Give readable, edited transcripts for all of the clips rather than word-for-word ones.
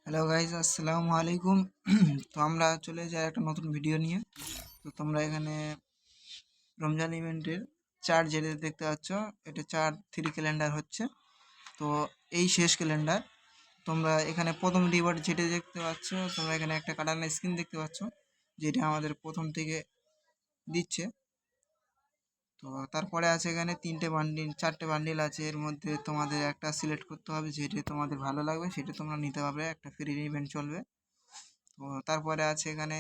Hello guys, আসসালামু আলাইকুম। তো আমরা চলে যাই একটা নতুন ভিডিও নিয়ে। তো তোমরা এখানে রমজান ইভেন্টের চার্ট যেটা দেখতে পাচ্ছ, এটা চার্ট 3 ক্যালেন্ডার হচ্ছে। তো এই শেষ ক্যালেন্ডার তোমরা এখানে প্রথম রিওয়ার্ড যেটা দেখতে পাচ্ছ, তোমরা এখানে একটা কাটানো স্ক্রিন দেখতে পাচ্ছ, যেটা আমাদের প্রথম থেকে দিচ্ছে। তো তারপরে আছে এখানে 4টে বান্ডিল আছে। এর মধ্যে তোমাদের একটা সিলেক্ট করতে হবে, যেটা তোমাদের ভালো লাগবে সেটা তোমরা নিতে পারবে, একটা ফ্রি ইভেন্ট চলবে। তো তারপরে আছে এখানে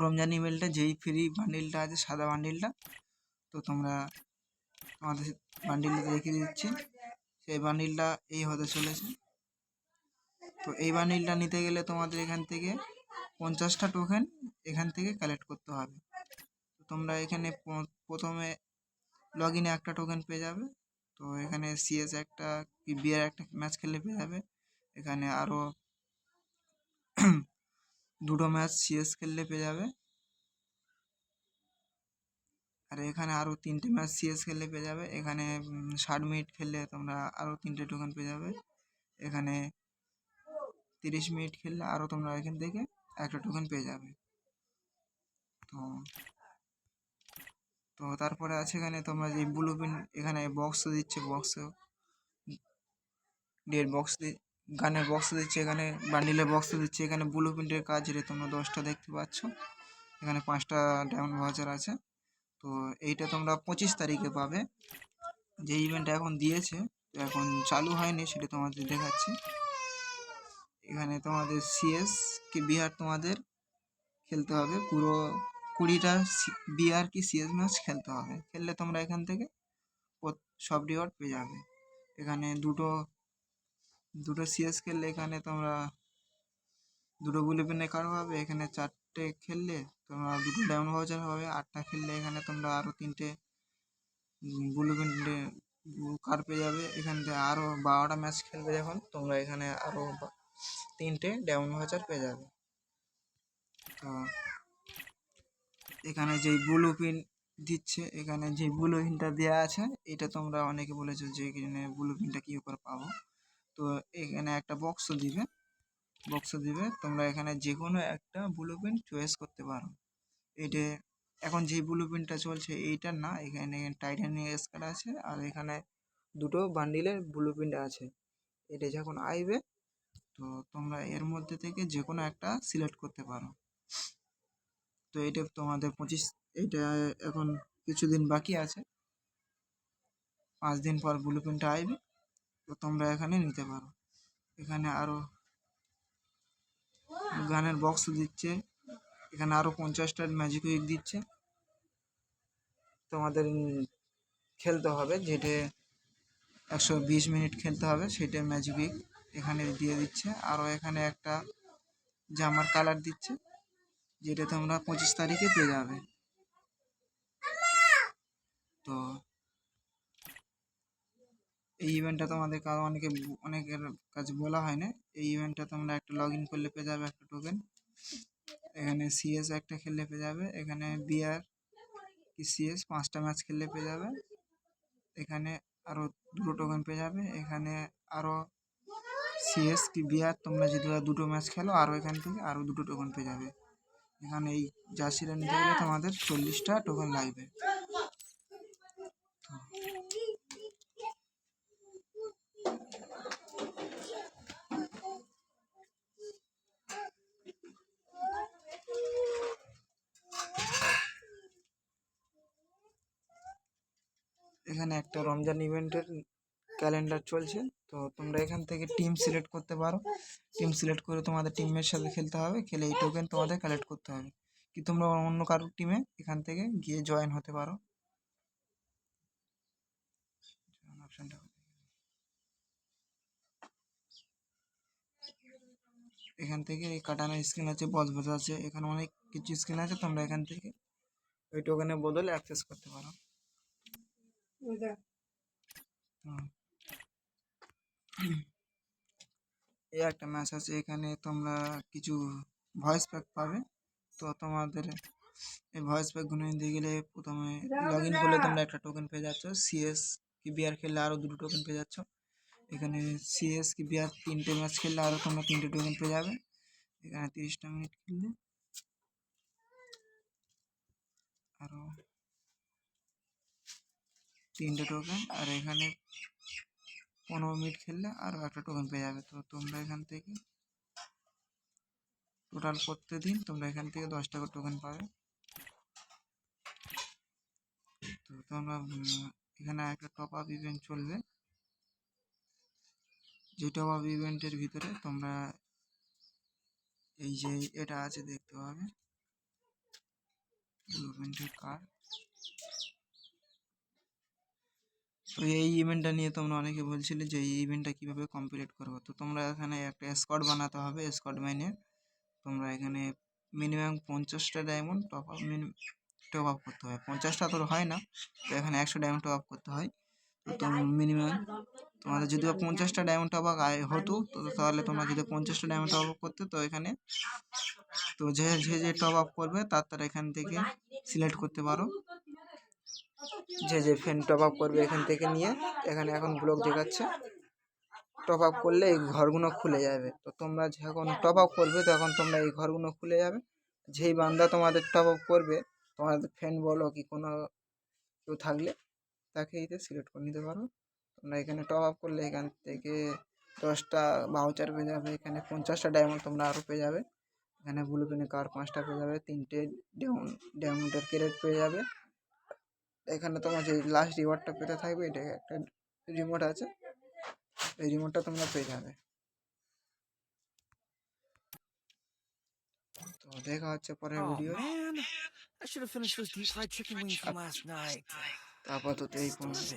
রমজান ইভেন্টে যেই ফ্রি বান্ডিলটা আছে, সাদা বান্ডিলটা। তো তোমরা আমাদের বান্ডিলটা রেখে দিচ্ছি, সেই বান্ডিলটা এই হতে চলেছে। তো এই বান্ডিলটা নিতে গেলে তোমাদের এখান থেকে 50টা টোকেন এখান থেকে কালেক্ট করতে হবে। তো তোমরা এখানে প্রথমে লগ ইনে একটা টোকেন পেয়ে যাবে। তো এখানে সিএস একটা কি বিয়ার একটা ম্যাচ খেললে পেয়ে যাবে। এখানে আরও দুটো ম্যাচ সিএস খেললে পেয়ে যাবে। আর এখানে আরও 3টে ম্যাচ সিএস খেললে পেয়ে যাবে। এখানে 60 মিনিট খেললে তোমরা আরও 3টে টোকেন পেয়ে যাবে। এখানে 30 মিনিট খেললে আরও তোমরা এখান থেকে একটা টোকেন পেয়ে যাবে। তো তো তারপরে আছে এখানে তোমরা যে ব্লু প্রিন্ট এখানে বক্স দিচ্ছে, গানের বক্স দিচ্ছে, এখানে বান্ডিলের বক্স দিচ্ছে। এখানে ব্লু প্রিন্টের কাজ, যেটা তোমরা 10টা দেখতে পাচ্ছ। এখানে 5টা ডায়মন্ড ভাউচার আছে। তো এইটা তোমরা 25 তারিখে পাবে। যে ইভেন্টটা এখন দিয়েছে, এখন চালু হয়নি, সেটা তোমাদের দেখাচ্ছি। এখানে তোমাদের সিএস কি বিহার তোমাদের খেলতে হবে, পুরো 20টা বিহার কি সিএস ম্যাচ খেলতে হবে। খেললে তোমরা এখান থেকে সব রিওয়ার্ড পেয়ে যাবে। এখানে দুটো সিএস খেললে এখানে তোমরা দুটো ব্লু প্রিন্টের কার্ড হবে। এখানে 4টে খেললে তোমরা 2টো ডায়মন্ড ভাউচার হবে। 8টা খেললে এখানে তোমরা আরও 3টে ব্লু প্রিন্টে কার্ড পেয়ে যাবে। এখান থেকে আরও 12টা ম্যাচ খেলবে যখন, তোমরা এখানে আরও 3টে ডায়মন্ড ভাউচার পেয়ে যাবে। তো এখানে যেই ব্লু প্রিন্ট দিচ্ছে, এখানে যে ব্লু প্রিন্টটা দেওয়া আছে, এটা তোমরা অনেকে বলেছো যে এখানে ব্লু প্রিন্টটা কী করে পাবো। তো এখানে একটা বক্স দিবে, তোমরা এখানে যে কোনো একটা ব্লু প্রিন্ট চয়েস করতে পারো। এটা এখন যে ব্লু প্রিন্টটা চলছে এইটার না, এখানে টাইটানিয়াম স্কার আছে, আর এখানে দুটো বান্ডিলের ব্লু প্রিন্ট আছে। এটা যখন আসবে, তো তোমরা এর মধ্যে থেকে যে কোনো একটা সিলেক্ট করতে পারো। তো এটা তোমাদের এটা এখন কিছুদিন বাকি আছে, 5 দিন পর ব্লু প্রিন্টটা আসবে। তো তোমরা এখানে নিতে পারো। এখানে আরও গানের বক্স দিচ্ছে। এখানে আরও 50টা ম্যাজিক উইক দিচ্ছে। তোমাদের খেলতে হবে, যেটা 120 মিনিট খেলতে হবে, সেটা ম্যাজিক উইক এখানে দিয়ে দিচ্ছে। আরও এখানে একটা জামার কালার দিচ্ছে, যেটা তোমরা 25 তারিখে পেয়ে যাবে। তো এই ইভেন্টটা তোমাদের অনেকের কাছে বলা হয় না। এই ইভেন্টটা তোমরা একটা লগ ইন করলে পেয়ে যাবে একটা টোকেন। এখানে সিএস একটা খেললে পেয়ে যাবে। এখানে বিআর কি সিএস 5টা ম্যাচ খেললে পেয়ে যাবে। এখানে আরও দুটো টোকেন পেয়ে যাবে। এখানে আরও সিএস কি বিআর তোমরা যদি দুটো ম্যাচ খেলো, আরও এখান থেকে আরও দুটো টোকেন পেয়ে যাবে। এখানে এই জার্সিটা নিতে গেলে তোমাদের 40টা টোকেন লাগবে। এখানে একটা রমজান ইভেন্টের ক্যালেন্ডার চলছে। তো তোমরা এখান থেকে টিম সিলেক্ট করতে পারো। টিম সিলেক্ট করে তোমাদের টিমের সাথে খেলতে হবে। খেলে এই টোকেন তোমাদের কালেক্ট করতে হবে। কি তোমরা অন্য কারোর টিমে এখান থেকে গিয়ে জয়েন হতে পারো। এখান থেকে এই কাটানো স্ক্রিন আছে, বস আছে, এখানে অনেক কিছু স্ক্রিন আছে। তোমরা এখান থেকে ওই টোকেনের বদলে অ্যাক্সেস করতে পারো। এই একটা ম্যাচ আছে, এখানে তোমরা কিছু ভয়েস প্যাক পাবে। তো তোমাদের এই ভয়েস প্যাকগুলো নিতে গেলে প্রথমে লগ ইন করলে তোমরা একটা টোকেন পেয়ে যাচ্ছ। সিএস কি বিআর খেললে আরও দুটো টোকেন পেয়ে যাচ্ছ। এখানে সিএস কি বিআর 3টে ম্যাচ খেললে আরও তোমরা 3টে টোকেন পেয়ে যাবে। এখানে 30টা মিনিট খেললে আরও 3টে টোকেন, আর এখানে 15 মিনিট খেললে আরও একটা টোকেন পেয়ে যাবে। তো তোমরা এখান থেকে টোটাল প্রত্যেকদিন তোমরা এখান থেকে 10টা করে টোকেন পাবে। তো তোমরা এখানে একটা টপ আপ ইভেন্ট চলবে, যে টপ আপ ইভেন্টের ভিতরে তোমরা এই যে এটা আছে দেখতে পাবে ইভেন্টের কার্ড। তো এই ইভেন্টটা নিয়ে তোমরা অনেকে বলছিলে যে এই ইভেন্টটা কীভাবে কমপ্লিট করবো। তো তোমরা এখানে একটা স্কোয়াড বানাতে হবে। স্কোয়াড মাইনে তোমরা এখানে মিনিমাম 50টা ডায়মন্ড টপ আপ করতে হয়। 50টা তো হয় না, তো এখানে 100 ডায়মন্ড টপ আপ করতে হয়। তো মিনিমাম তোমাদের যদি 50টা ডায়মন্ড টপ আপ হতো, তো তাহলে তোমরা যদি 50টা ডায়মন্ড টপ আপ করতে, তো এখানে তো যে যে টপ আপ করবে তার এখান থেকে সিলেক্ট করতে পারো। যে ফ্রেন্ড টপ আপ করবে এখান থেকে নিয়ে এখানে এখন ব্লক দেখাচ্ছে, টপ আপ করলে এই ঘরগুলো খুলে যাবে। তো তোমরা যখন টপ আপ করবে তখন তোমরা এই ঘরগুলো খুলে যাবে। যেই বান্দা তোমাদের টপ আপ করবে, তোমাদের ফ্রেন্ড বলো কি কোনো কেউ থাকলে তাকে এতে সিলেক্ট করে নিতে পারো। তোমরা এখানে টপ আপ করলে এখান থেকে 10টা ভাউচার পেয়ে যাবে। এখানে 50টা ডায়মন্ড তোমরা আরও পেয়ে যাবে। এখানে ব্লু পেনে কার 5টা পেয়ে যাবে, 3টে ডায়মন্ডের ক্যারেট পেয়ে যাবে। এখানে তোমার যে লাস্ট রিওয়ার্ডটা পেতে থাকবে, এটা একটা রিমোট আছে, এই রিমোটটা তোমরা পেয়ে যাবে। তো দেখা হচ্ছে পরের ভিডিও। আপাতত এই পর্যন্ত।